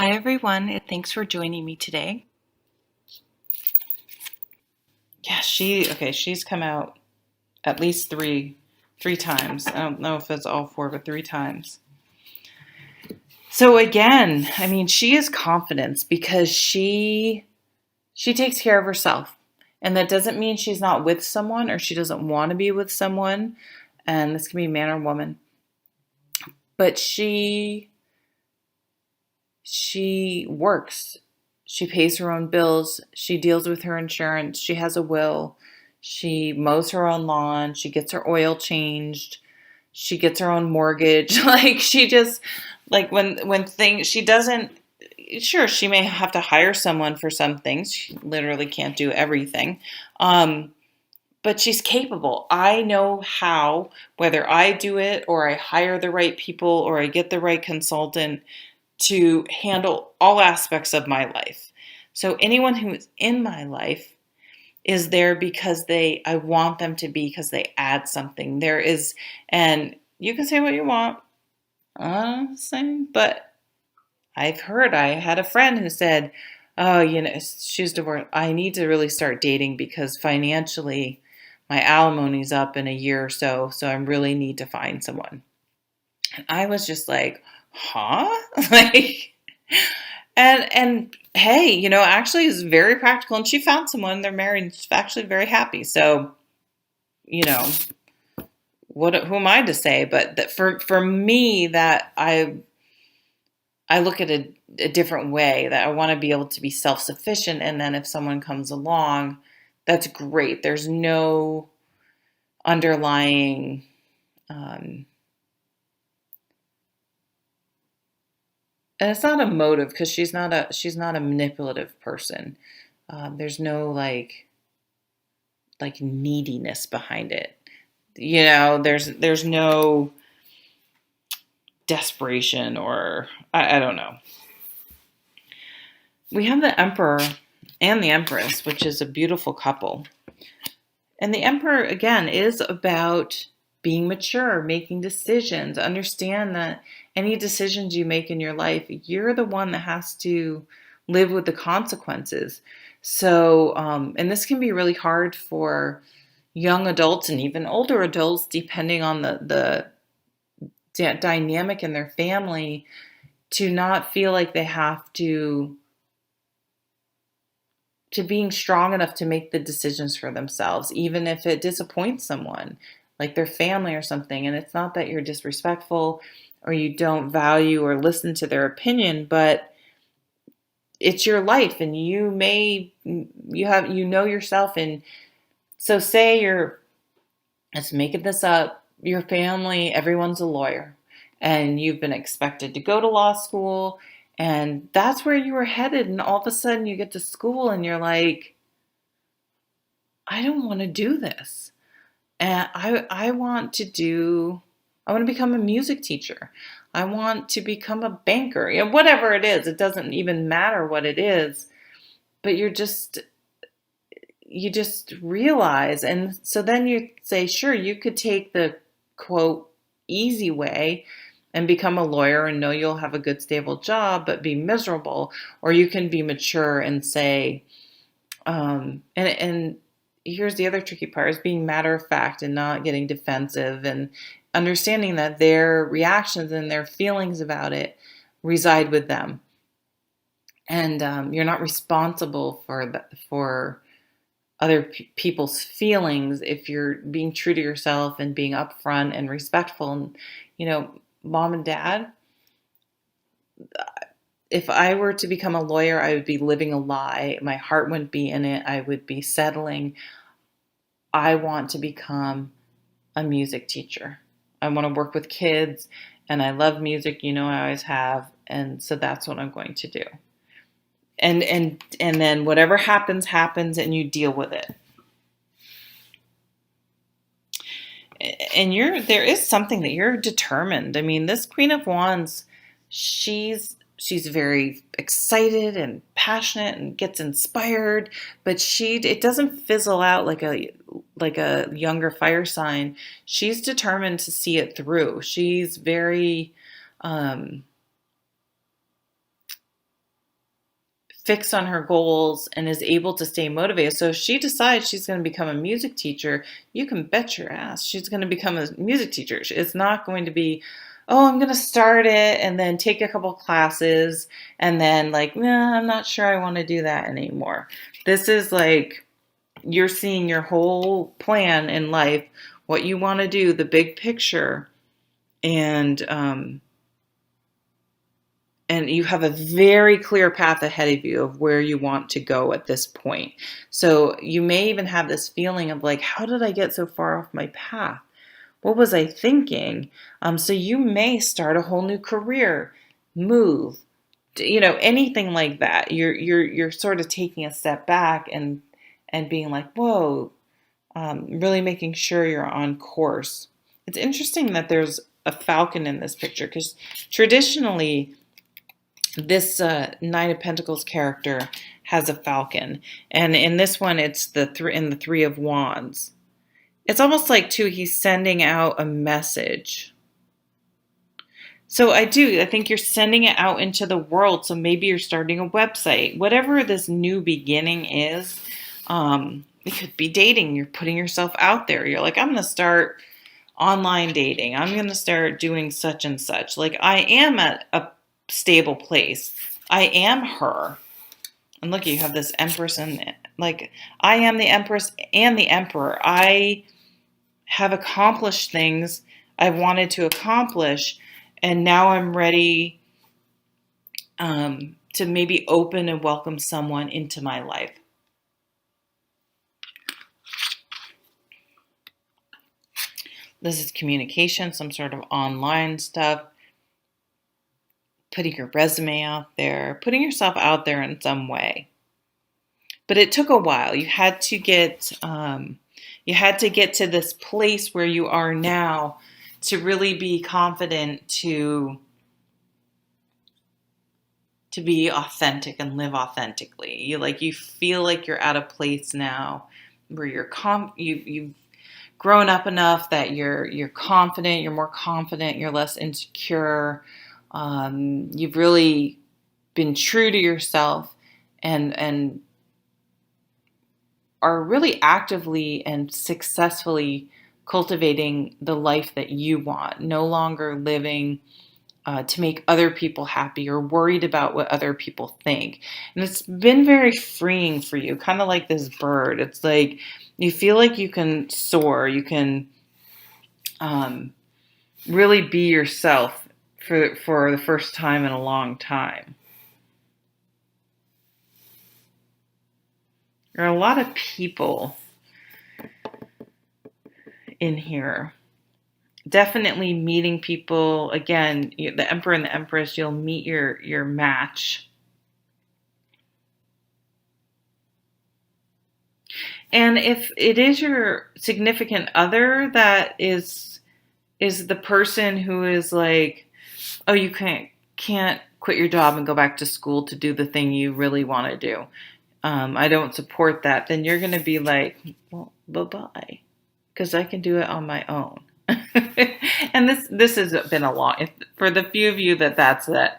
Hi everyone, and thanks for joining me today. Yeah, she's come out at least three times. I don't know if it's all four, but three times. So again, I mean, she is confidence because she takes care of herself. And that doesn't mean she's not with someone or she doesn't want to be with someone. And this can be man or woman. But she works. She pays her own bills. She deals with her insurance. She has a will. She mows her own lawn. She gets her oil changed. She gets her own mortgage. Like she just like when things she doesn't sure she may have to hire someone for some things. She literally can't do everything. Um but she's capable. I know how, whether I do it or I hire the right people or I get the right consultant to handle all aspects of my life. So anyone who is in my life is there because I want them to be because they add something. There is, and you can say what you want, same, but I had a friend who said, oh, she's divorced. I need to really start dating because financially my alimony's up in a year or so. So I really need to find someone. And I was just like, huh? Like, and hey, actually it's very practical and she found someone, they're married, and she's actually very happy. So, you know, who am I to say? But that for me that I look at a different way that I want to be able to be self-sufficient and then if someone comes along, that's great. There's no underlying um and it's not a motive because she's not a manipulative person. There's no like neediness behind it. There's no desperation or I don't know. We have the Emperor and the Empress, which is a beautiful couple. And the Emperor again is about being mature, making decisions. Understand that any decisions you make in your life, you're the one that has to live with the consequences. So, and this can be really hard for young adults and even older adults, depending on the dynamic in their family, to not feel like they have to being strong enough to make the decisions for themselves, even if it disappoints someone, like their family or something. And it's not that you're disrespectful or you don't value or listen to their opinion, but it's your life and you know yourself. And so say let's make it this up, your family, everyone's a lawyer and you've been expected to go to law school and that's where you were headed. And all of a sudden you get to school and you're like, I don't want to do this. And I want to become a music teacher. I want to become a banker. Whatever it is, it doesn't even matter what it is, but you just realize. And so then you say, sure, you could take the quote easy way and become a lawyer and know you'll have a good stable job, but be miserable. Or you can be mature and say, and here's the other tricky part is being matter of fact and not getting defensive and understanding that their reactions and their feelings about it reside with them. And you're not responsible for other people's feelings if you're being true to yourself and being upfront and respectful. And, mom and dad, if I were to become a lawyer, I would be living a lie. My heart wouldn't be in it. I would be settling. I want to become a music teacher. I want to work with kids and I love music, I always have. And so that's what I'm going to do. And then whatever happens, happens and you deal with it. And there is something that you're determined. I mean, this Queen of Wands, she's very excited and passionate and gets inspired, but it doesn't fizzle out like a younger fire sign. She's determined to see it through. She's very fixed on her goals and is able to stay motivated. So if she decides she's going to become a music teacher, you can bet your ass she's going to become a music teacher. It's not going to be, oh, I'm going to start it and then take a couple classes and then like, nah, I'm not sure I want to do that anymore. This is like you're seeing your whole plan in life, what you want to do, the big picture, and you have a very clear path ahead of you of where you want to go at this point. So you may even have this feeling of like, how did I get so far off my path? What was I thinking? So you may start a whole new career, move, anything like that. You're sort of taking a step back and being like, whoa, really making sure you're on course. It's interesting that there's a falcon in this picture because traditionally this Nine of Pentacles character has a falcon, and in this one, it's the Three of Wands. It's almost like too he's sending out a message. So I think you're sending it out into the world. So maybe you're starting a website, whatever this new beginning is. It could be dating. You're putting yourself out there. You're like, I'm going to start online dating. I'm going to start doing such and such. Like I am at a stable place. I am her. And look, you have this Empress and like I am the Empress and the Emperor. I have accomplished things I wanted to accomplish, and now I'm ready to maybe open and welcome someone into my life. This is communication, some sort of online stuff. Putting your resume out there, putting yourself out there in some way. But it took a while. You had to get to this place where you are now to really be confident to be authentic and live authentically. You feel like you're at a place now where you've grown up enough that you're confident, you're more confident, you're less insecure. You've really been true to yourself and are really actively and successfully cultivating the life that you want, no longer living to make other people happy or worried about what other people think. And it's been very freeing for you, kind of like this bird. It's like you feel like you can soar, you can really be yourself for the first time in a long time. There are a lot of people in here. Definitely meeting people. Again, the Emperor and the Empress, you'll meet your match. And if it is your significant other that is the person who is like, oh, you can't quit your job and go back to school to do the thing you really want to do. I don't support that. Then you're going to be like, well, bye-bye, because I can do it on my own. And this has been for the few of you that's it.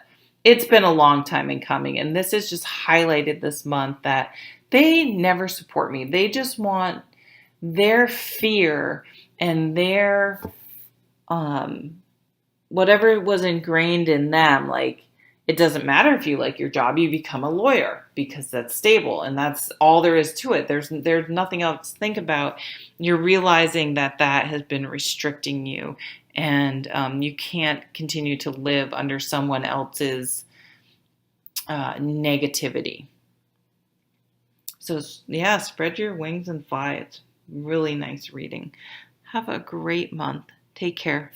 It's been a long time in coming, and this has just highlighted this month that they never support me. They just want their fear and their whatever was ingrained in them. Like, it doesn't matter if you like your job, you become a lawyer because that's stable and that's all there is to it. There's nothing else to think about. You're realizing that has been restricting you, and you can't continue to live under someone else's negativity. So yeah, spread your wings and fly. It's really nice reading. Have a great month. Take care.